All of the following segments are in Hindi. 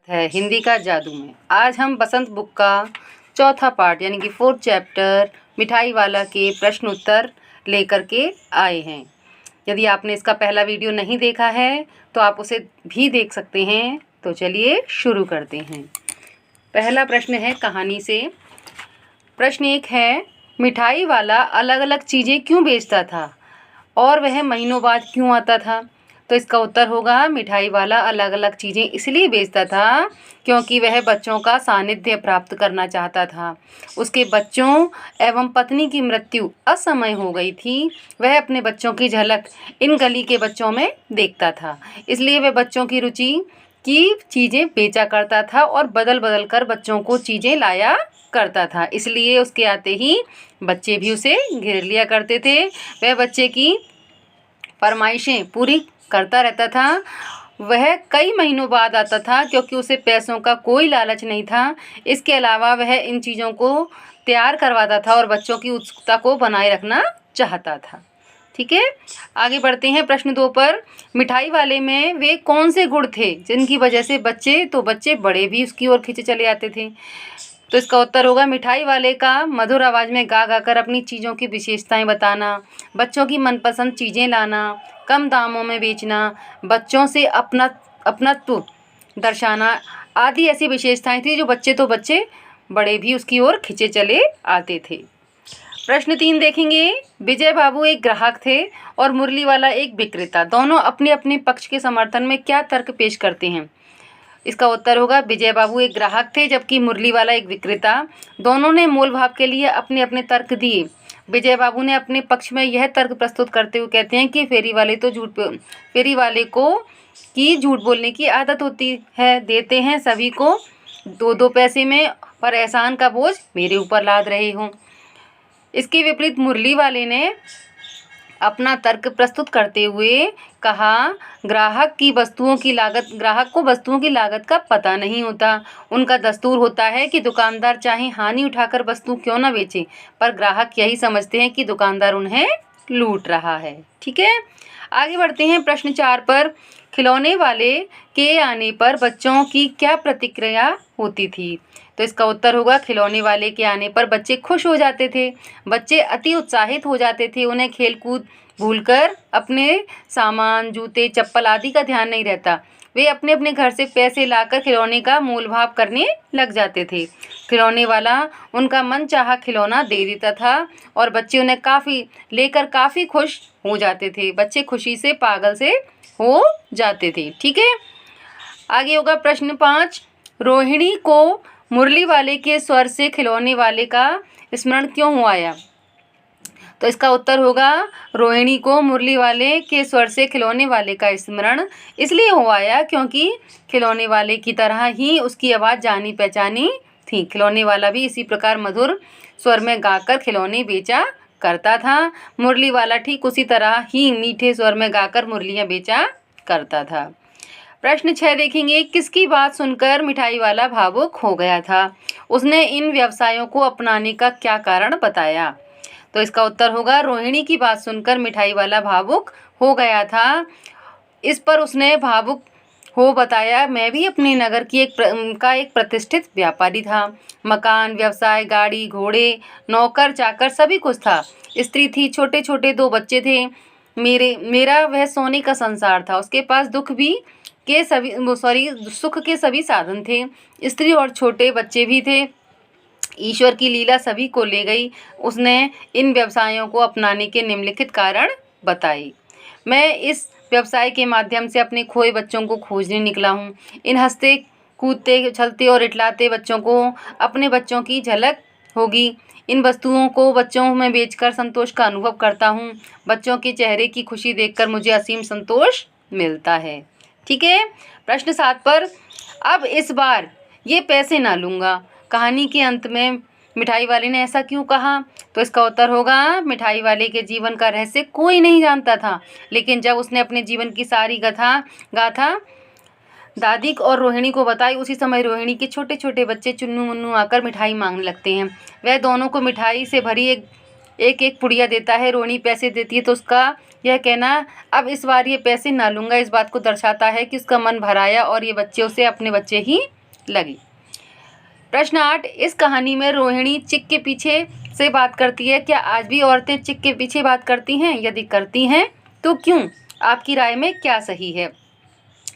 है हिंदी का जादू में। आज हम बसंत बुक का चौथा पार्ट यानी कि 4th चैप्टर मिठाई वाला के प्रश्न उत्तर लेकर के आए हैं। यदि आपने इसका पहला वीडियो नहीं देखा है तो आप उसे भी देख सकते हैं। तो चलिए शुरू करते हैं। पहला प्रश्न है कहानी से। प्रश्न 1 है, मिठाई वाला अलग अलग चीज़ें क्यों बेचता था और वह महीनों बाद क्यों आता था? तो इसका उत्तर होगा, मिठाई वाला अलग अलग चीज़ें इसलिए बेचता था क्योंकि वह बच्चों का सानिध्य प्राप्त करना चाहता था। उसके बच्चों एवं पत्नी की मृत्यु असमय हो गई थी। वह अपने बच्चों की झलक इन गली के बच्चों में देखता था, इसलिए वह बच्चों की रुचि की चीज़ें बेचा करता था और बदल बदल कर बच्चों को चीज़ें लाया करता था। इसलिए उसके आते ही बच्चे भी उसे घेर लिया करते थे। वह बच्चे की फरमाइशें पूरी करता रहता था। वह कई महीनों बाद आता था क्योंकि उसे पैसों का कोई लालच नहीं था। इसके अलावा वह इन चीज़ों को तैयार करवाता था और बच्चों की उत्सुकता को बनाए रखना चाहता था। ठीक है, आगे बढ़ते हैं प्रश्न 2 पर। मिठाई वाले में वे कौन से गुण थे जिनकी वजह से बच्चे बड़े भी उसकी ओर खींचे चले आते थे? तो इसका उत्तर होगा, मिठाई वाले का मधुर आवाज़ में गा गा कर अपनी चीज़ों की विशेषताएं बताना, बच्चों की मनपसंद चीज़ें लाना, कम दामों में बेचना, बच्चों से अपनत्व दर्शाना आदि ऐसी विशेषताएं थी जो बच्चे बड़े भी उसकी ओर खींचे चले आते थे। प्रश्न 3 देखेंगे। विजय बाबू एक ग्राहक थे और मुरली वाला एक विक्रेता। दोनों अपने अपने पक्ष के समर्थन में क्या तर्क पेश करते हैं? इसका उत्तर होगा, विजय बाबू एक ग्राहक थे जबकि मुरली वाला एक विक्रेता। दोनों ने मोल भाव के लिए अपने अपने तर्क दिए। विजय बाबू ने अपने पक्ष में यह तर्क प्रस्तुत करते हुए कहते हैं कि फेरी वाले को की झूठ बोलने की आदत होती है, देते हैं सभी को 2-2 पैसे में, पर एहसान का बोझ मेरे ऊपर लाद रहे हो। इसके विपरीत मुरली वाले ने अपना तर्क प्रस्तुत करते हुए कहा, ग्राहक को वस्तुओं की लागत का पता नहीं होता। उनका दस्तूर होता है कि दुकानदार चाहे हानि उठाकर वस्तु क्यों न बेचे, पर ग्राहक यही समझते हैं कि दुकानदार उन्हें लूट रहा है। ठीक है, आगे बढ़ते हैं प्रश्न 4 पर। खिलौने वाले के आने पर बच्चों की क्या प्रतिक्रिया होती थी? तो इसका उत्तर होगा, खिलौने वाले के आने पर बच्चे खुश हो जाते थे। बच्चे अति उत्साहित हो जाते थे। उन्हें खेलकूद भूलकर अपने सामान, जूते, चप्पल आदि का ध्यान नहीं रहता। वे अपने अपने घर से पैसे लाकर खिलौने का मोल भाव करने लग जाते थे। खिलौने वाला उनका मनचाहा खिलौना दे देता था और बच्चे उन्हें काफ़ी खुश हो जाते थे। बच्चे खुशी से पागल से हो जाते थे। ठीक है, आगे होगा प्रश्न 5। रोहिणी को मुरली वाले के स्वर से खिलौने वाले का स्मरण क्यों हो आया? तो इसका उत्तर होगा, रोहिणी को मुरली वाले के स्वर से खिलौने वाले का स्मरण इसलिए हो आया क्योंकि खिलौने वाले की तरह ही उसकी आवाज़ जानी पहचानी थी। खिलौने वाला भी इसी प्रकार मधुर स्वर में गाकर खिलौने बेचा करता था। मुरली वाला ठीक उसी तरह ही मीठे स्वर में गाकर मुरलियाँ बेचा करता था। प्रश्न 6 देखेंगे। किसकी बात सुनकर मिठाई वाला भावुक हो गया था? उसने इन व्यवसायों को अपनाने का क्या कारण बताया? तो इसका उत्तर होगा, रोहिणी की बात सुनकर मिठाई वाला भावुक हो गया था। इस पर उसने भावुक हो बताया, मैं भी अपने नगर की एक प्रतिष्ठित व्यापारी था। मकान, व्यवसाय, गाड़ी, घोड़े, नौकर चाकर सभी कुछ था। स्त्री थी, छोटे छोटे 2 बच्चे थे। मेरा वह सोने का संसार था। उसके पास सुख के सभी साधन थे। स्त्री और छोटे बच्चे भी थे। ईश्वर की लीला सभी को ले गई। उसने इन व्यवसायों को अपनाने के निम्नलिखित कारण बताए। मैं इस व्यवसाय के माध्यम से अपने खोए बच्चों को खोजने निकला हूँ। इन हंसते कूदते छलते और इटलाते बच्चों को अपने बच्चों की झलक होगी। इन वस्तुओं को बच्चों में बेचकर संतोष का अनुभव करता हूँ। बच्चों के चेहरे की खुशी देखकर मुझे असीम संतोष मिलता है। ठीक है, प्रश्न 7 पर। अब इस बार ये पैसे ना लूँगा। कहानी के अंत में मिठाई वाले ने ऐसा क्यों कहा? तो इसका उत्तर होगा, मिठाई वाले के जीवन का रहस्य कोई नहीं जानता था, लेकिन जब उसने अपने जीवन की सारी गाथा दादी और रोहिणी को बताई, उसी समय रोहिणी के छोटे छोटे बच्चे चुन्नू मुन्नू आकर मिठाई मांगने लगते हैं। वह दोनों को मिठाई से भरी एक पुड़िया देता है। रोहिणी पैसे देती है तो उसका यह कहना अब इस बार ये पैसे ना लूँगा इस बात को दर्शाता है कि उसका मन भराया और ये बच्चे उसे अपने बच्चे ही लगे। प्रश्न 8, इस कहानी में रोहिणी चिक के पीछे से बात करती है। क्या आज भी औरतें चिक के पीछे बात करती हैं? यदि करती हैं तो क्यों? आपकी राय में क्या सही है?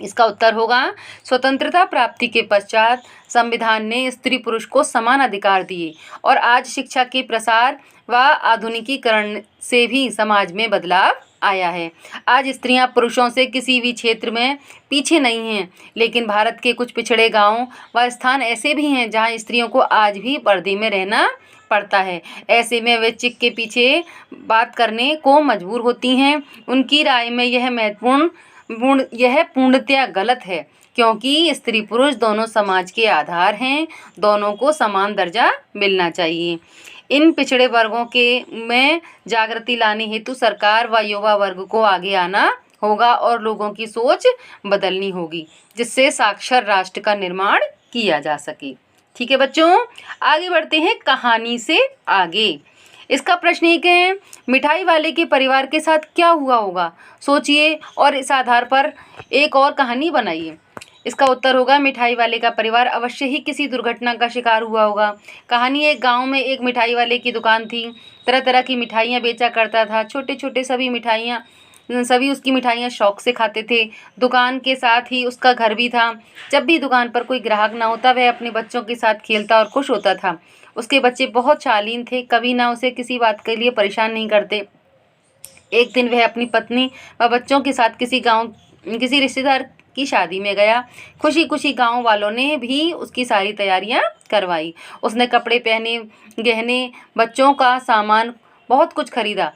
इसका उत्तर होगा स्वतंत्रता प्राप्ति के पश्चात संविधान ने स्त्री पुरुष को समान अधिकार दिए और आज शिक्षा के प्रसार व आधुनिकीकरण से भी समाज में बदलाव आया है। आज स्त्रियां पुरुषों से किसी भी क्षेत्र में पीछे नहीं हैं, लेकिन भारत के कुछ पिछड़े गांव व स्थान ऐसे भी हैं जहां स्त्रियों को आज भी पर्दे में रहना पड़ता है। ऐसे में वे चिक के पीछे बात करने को मजबूर होती हैं। उनकी राय में यह पूर्णतया गलत है, क्योंकि स्त्री पुरुष दोनों समाज के आधार हैं। दोनों को समान दर्जा मिलना चाहिए। इन पिछड़े वर्गों में जागृति लाने हेतु सरकार व युवा वर्ग को आगे आना होगा और लोगों की सोच बदलनी होगी, जिससे साक्षर राष्ट्र का निर्माण किया जा सके। ठीक है बच्चों, आगे बढ़ते हैं कहानी से आगे। इसका प्रश्न एक है, मिठाई वाले के परिवार के साथ क्या हुआ होगा? सोचिए और इस आधार पर एक और कहानी बनाइए। इसका उत्तर होगा मिठाई वाले का परिवार अवश्य ही किसी दुर्घटना का शिकार हुआ होगा। कहानी, एक गांव में एक मिठाई वाले की दुकान थी। तरह तरह की मिठाइयाँ बेचा करता था। छोटे छोटे सभी उसकी मिठाइयाँ शौक से खाते थे। दुकान के साथ ही उसका घर भी था। जब भी दुकान पर कोई ग्राहक ना होता वह अपने बच्चों के साथ खेलता और खुश होता था। उसके बच्चे बहुत शालीन थे, कभी ना उसे किसी बात के लिए परेशान नहीं करते। एक दिन वह अपनी पत्नी व बच्चों के साथ किसी रिश्तेदार की शादी में गया। खुशी खुशी गांव वालों ने भी उसकी सारी तैयारियां करवाई। उसने कपड़े पहने, गहने, बच्चों का सामान, बहुत कुछ खरीदा।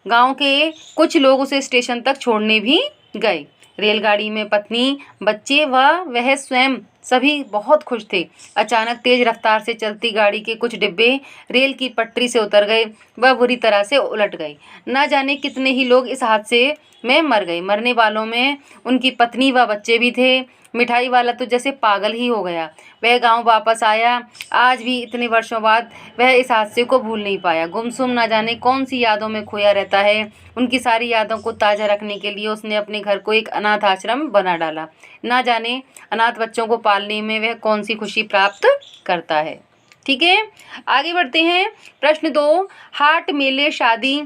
गांव के कुछ लोग उसे स्टेशन तक छोड़ने भी गए। रेलगाड़ी में पत्नी, बच्चे व वह स्वयं सभी बहुत खुश थे। अचानक तेज रफ्तार से चलती गाड़ी के कुछ डिब्बे रेल की पटरी से उतर गए व बुरी तरह से उलट गए। न जाने कितने ही लोग इस हादसे में मर गए। मरने वालों में उनकी पत्नी व बच्चे भी थे। मिठाई वाला तो जैसे पागल ही हो गया। वह गांव वापस आया। आज भी इतने वर्षों बाद वह इस हादसे को भूल नहीं पाया। गुमसुम न जाने कौन सी यादों में खोया रहता है। उनकी सारी यादों को ताज़ा रखने के लिए उसने अपने घर को एक अनाथ आश्रम बना डाला। ना जाने अनाथ बच्चों को पालने में वह कौन सी खुशी प्राप्त करता है। ठीक है, आगे बढ़ते हैं। प्रश्न 2, हाट, मेले, शादी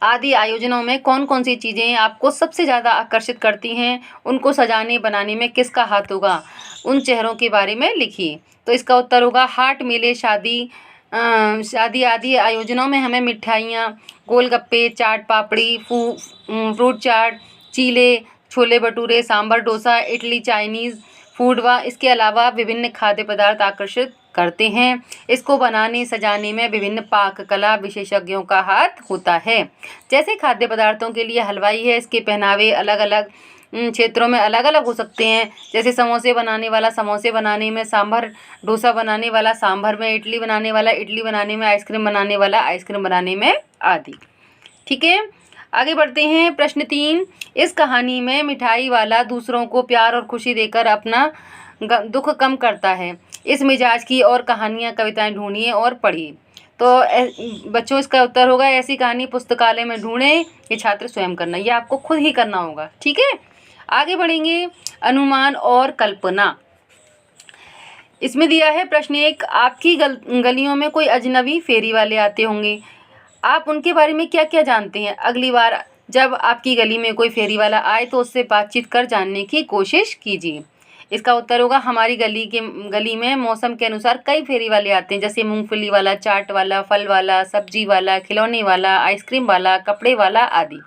आदि आयोजनों में कौन कौन सी चीज़ें आपको सबसे ज़्यादा आकर्षित करती हैं? उनको सजाने बनाने में किसका हाथ होगा? उन चेहरों के बारे में लिखिए। तो इसका उत्तर होगा हाट, मेले, शादी आदि आयोजनों में हमें मिठाइयाँ, गोलगप्पे, चाट पापड़ी, फ्रूट चाट, चीले, छोले भटूरे, सांभर, डोसा, इडली, चाइनीज़ फूड व इसके अलावा विभिन्न खाद्य पदार्थ आकर्षित करते हैं। इसको बनाने सजाने में विभिन्न पाक कला विशेषज्ञों का हाथ होता है। जैसे खाद्य पदार्थों के लिए हलवाई है, इसके पहनावे अलग अलग क्षेत्रों में अलग अलग हो सकते हैं। जैसे समोसे बनाने वाला समोसे बनाने में, सांभर डोसा बनाने वाला सांभर में, इडली बनाने वाला इडली बनाने में, आइसक्रीम बनाने वाला आइसक्रीम बनाने में आदि। ठीक है, आगे बढ़ते हैं। प्रश्न 3, इस कहानी में मिठाई वाला दूसरों को प्यार और खुशी देकर अपना दुख कम करता है। इस मिजाज की और कहानियाँ, कविताएं ढूंढिए और पढ़िए। तो बच्चों इसका उत्तर होगा ऐसी कहानी पुस्तकालय में ढूंढें, ये छात्र स्वयं करना, ये आपको खुद ही करना होगा। ठीक है, आगे बढ़ेंगे। अनुमान और कल्पना। इसमें दिया है प्रश्न 1, आपकी गलियों में कोई अजनबी फेरी वाले आते होंगे। आप उनके बारे में क्या क्या जानते हैं? अगली बार जब आपकी गली में कोई फेरी वाला आए तो उससे बातचीत कर जानने की कोशिश कीजिए। इसका उत्तर होगा हमारी गली में मौसम के अनुसार कई फेरी वाले आते हैं, जैसे मूंगफली वाला, चाट वाला, फल वाला, सब्जी वाला, खिलौने वाला, आइसक्रीम वाला, कपड़े वाला आदि।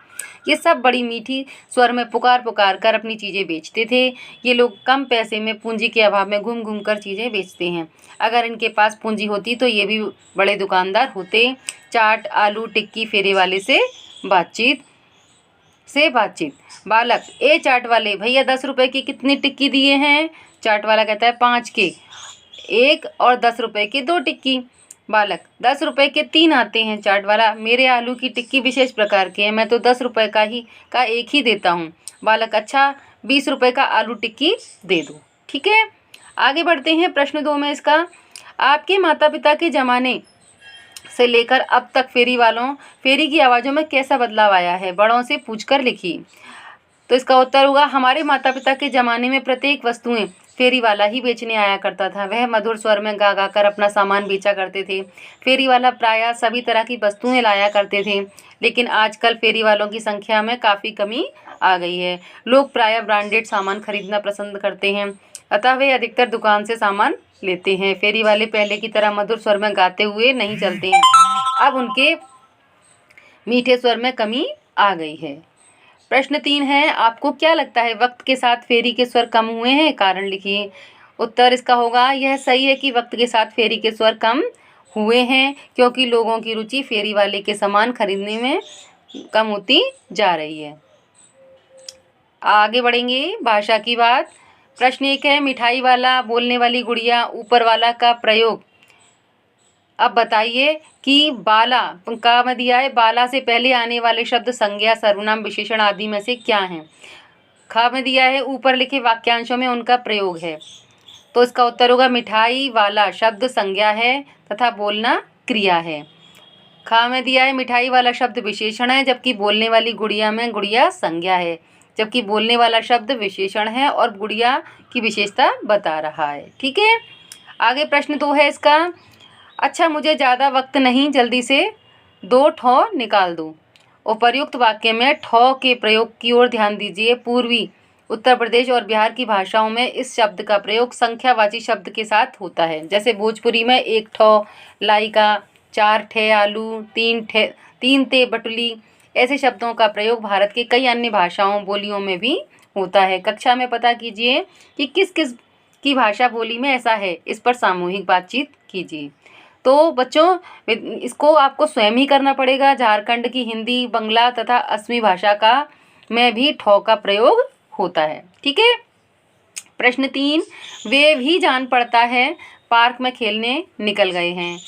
ये सब बड़ी मीठी स्वर में पुकार पुकार कर अपनी चीज़ें बेचते थे। ये लोग कम पैसे में पूंजी के अभाव में घूम घूम कर चीज़ें बेचते हैं। अगर इनके पास पूंजी होती तो ये भी बड़े दुकानदार होते। चाट, आलू टिक्की फेरे वाले से बातचीत। बालक, ए चाट वाले भैया 10 रुपए की कितनी टिक्की दिए हैं? चाट वाला कहता है 5 के, 1 और 10 रुपए की 2 टिक्की। बालक, 10 रुपए के 3 आते हैं। चाट वाला, मेरे आलू की टिक्की विशेष प्रकार की है, मैं तो 10 रुपए का एक ही देता हूँ। बालक, अच्छा 20 रुपए का आलू टिक्की दे दो। ठीक है, आगे बढ़ते हैं। प्रश्न 2 में इसका, आपके माता पिता के ज़माने से लेकर अब तक फेरी की आवाज़ों में कैसा बदलाव आया है, बड़ों से पूछकर लिखिए। तो इसका उत्तर होगा, हमारे माता पिता के ज़माने में प्रत्येक वस्तुएं फेरी वाला ही बेचने आया करता था। वह मधुर स्वर में गा गा कर अपना सामान बेचा करते थे। फेरी वाला प्रायः सभी तरह की वस्तुएं लाया करते थे, लेकिन आजकल फेरी वालों की संख्या में काफ़ी कमी आ गई है। लोग प्रायः ब्रांडेड सामान खरीदना पसंद करते हैं, अतः वे अधिकतर दुकान से सामान लेते हैं। फेरी वाले पहले की तरह मधुर स्वर में गाते हुए नहीं चलते हैं, अब उनके मीठे स्वर में कमी आ गई है। प्रश्न 3 है, आपको क्या लगता है वक्त के साथ फेरी के स्वर कम हुए हैं? कारण लिखिए। उत्तर इसका होगा, यह सही है कि वक्त के साथ फेरी के स्वर कम हुए हैं, क्योंकि लोगों की रुचि फेरी वाले के सामान खरीदने में कम होती जा रही है। आगे बढ़ेंगे, भाषा की बात। प्रश्न 1 है, मिठाई वाला, बोलने वाली गुड़िया, ऊपर वाला का प्रयोग। अब बताइए कि बाला का में दिया है, बाला से पहले आने वाले शब्द संज्ञा, सर्वनाम, विशेषण आदि में से क्या हैं? खा में दिया है, ऊपर लिखे वाक्यांशों में उनका प्रयोग है। तो इसका उत्तर होगा, मिठाई वाला शब्द संज्ञा है तथा बोलना क्रिया है। खा में दिया है, मिठाई वाला शब्द विशेषण है, जबकि बोलने वाली गुड़िया में गुड़िया संज्ञा है, जबकि बोलने वाला शब्द विशेषण है और गुड़िया की विशेषता बता रहा है। ठीक है, आगे प्रश्न 2 है इसका, अच्छा मुझे ज़्यादा वक्त नहीं, जल्दी से 2 ठौ निकाल दो। उपर्युक्त वाक्य में ठौ के प्रयोग की ओर ध्यान दीजिए। पूर्वी उत्तर प्रदेश और बिहार की भाषाओं में इस शब्द का प्रयोग संख्यावाची शब्द के साथ होता है। जैसे भोजपुरी में 1 ठौ लाई का, 4 ठे आलू, 3 ते बटुली। ऐसे शब्दों का प्रयोग भारत के कई अन्य भाषाओं बोलियों में भी होता है। कक्षा में पता कीजिए कि किस किस की भाषा बोली में ऐसा है, इस पर सामूहिक बातचीत कीजिए। तो बच्चों, इसको आपको स्वयं ही करना पड़ेगा। झारखंड की हिंदी, बंगला तथा असमी भाषा का में भी ठौ का प्रयोग होता है। ठीक है। प्रश्न 3, वे भी जान पड़ता है पार्क में खेलने निकल गए हैं।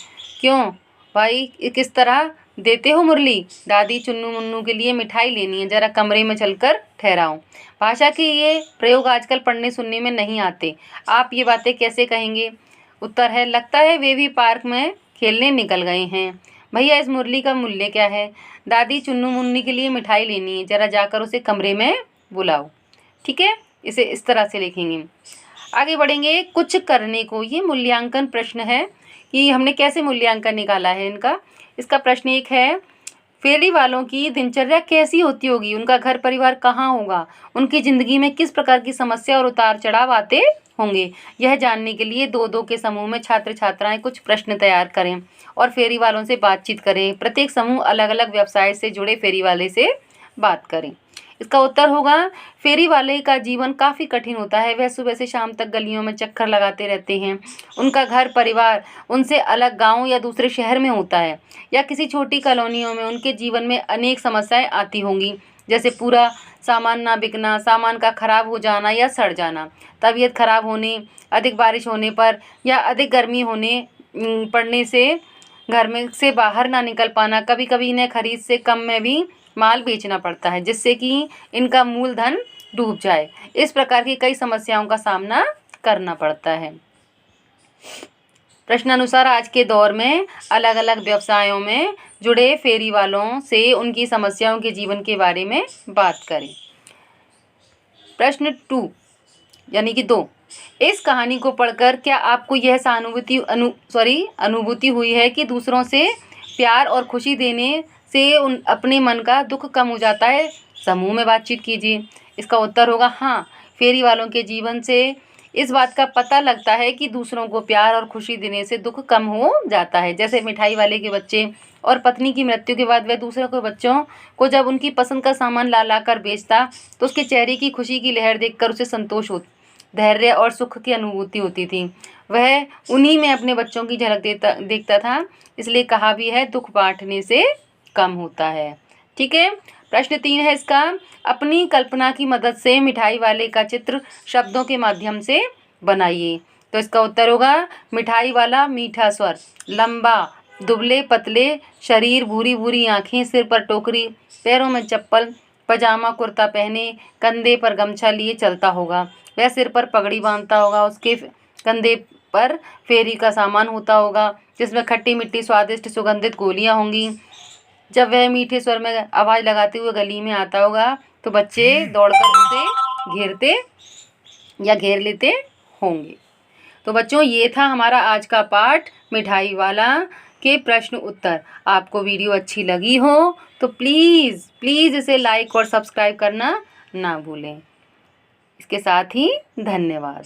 क्यों भाई, किस तरह देते हो मुरली? दादी चुन्नू मुन्नू के लिए मिठाई लेनी है, जरा कमरे में चलकर ठहराओ। भाषा के ये प्रयोग आजकल पढ़ने सुनने में नहीं आते, आप ये बातें कैसे कहेंगे? उत्तर है, लगता है वे भी पार्क में खेलने निकल गए हैं। भैया इस मुरली का मूल्य क्या है? दादी चुन्नू मुन्नी के लिए मिठाई लेनी है, जरा जाकर उसे कमरे में बुलाओ। ठीक है, इसे इस तरह से लिखेंगे। आगे बढ़ेंगे, कुछ करने को, ये मूल्यांकन प्रश्न है कि हमने कैसे मूल्यांकन निकाला है इनका। इसका प्रश्न 1 है, फेरी वालों की दिनचर्या कैसी होती होगी, उनका घर परिवार कहाँ होगा, उनकी ज़िंदगी में किस प्रकार की समस्या और उतार चढ़ाव आते होंगे। यह जानने के लिए 2-2 के समूह में छात्र छात्राएं कुछ प्रश्न तैयार करें और फेरी वालों से बातचीत करें। प्रत्येक समूह अलग अलग व्यवसाय से जुड़े फेरी वाले से बात करें। इसका उत्तर होगा, फेरी वाले का जीवन काफ़ी कठिन होता है। वह सुबह से शाम तक गलियों में चक्कर लगाते रहते हैं। उनका घर परिवार उनसे अलग गांव या दूसरे शहर में होता है या किसी छोटी कॉलोनियों में। उनके जीवन में अनेक समस्याएं आती होंगी, जैसे पूरा सामान ना बिकना, सामान का खराब हो जाना या सड़ जाना, तबीयत खराब होने, अधिक बारिश होने पर या अधिक गर्मी होने पड़ने से घर में से बाहर ना निकल पाना। कभी कभी इन्हें खरीद से कम में भी माल बेचना पड़ता है, जिससे कि इनका मूलधन डूब जाए। इस प्रकार की कई समस्याओं का सामना करना पड़ता है। प्रश्नानुसार आज के दौर में अलग अलग व्यवसायों में जुड़े फेरी वालों से उनकी समस्याओं के जीवन के बारे में बात करें। प्रश्न 2 यानी कि 2, इस कहानी को पढ़कर क्या आपको यह अनुभूति हुई है कि दूसरों से प्यार और खुशी देने से अपने मन का दुख कम हो जाता है? समूह में बातचीत कीजिए। इसका उत्तर होगा हाँ, फेरी वालों के जीवन से इस बात का पता लगता है कि दूसरों को प्यार और खुशी देने से दुख कम हो जाता है। जैसे मिठाई वाले के बच्चे और पत्नी की मृत्यु के बाद वह दूसरों के बच्चों को जब उनकी पसंद का सामान ला कर बेचता तो उसके चेहरे की खुशी की लहर देखकर उसे संतोष, धैर्य और सुख की अनुभूति होती थी। वह उन्हीं में अपने बच्चों की झलक देखता था, इसलिए कहा भी है, दुख बांटने से कम होता है। ठीक है। प्रश्न 3 है इसका, अपनी कल्पना की मदद से मिठाई वाले का चित्र शब्दों के माध्यम से बनाइए। तो इसका उत्तर होगा, मिठाई वाला मीठा स्वर, लंबा, दुबले पतले शरीर, भूरी भूरी आँखें, सिर पर टोकरी, पैरों में चप्पल, पजामा कुर्ता पहने, कंधे पर गमछा लिए चलता होगा। वह सिर पर पगड़ी बांधता होगा, उसके कंधे पर फेरी का सामान होता होगा, जिसमें खट्टी मीठी स्वादिष्ट सुगंधित गोलियां होंगी। जब वह मीठे स्वर में आवाज़ लगाते हुए गली में आता होगा तो बच्चे दौड़कर उसे घेरते या घेर लेते होंगे। तो बच्चों, ये था हमारा आज का पाठ मिठाई वाला के प्रश्न उत्तर। आपको वीडियो अच्छी लगी हो तो प्लीज़ प्लीज़ इसे लाइक और सब्सक्राइब करना ना भूलें। इसके साथ ही धन्यवाद।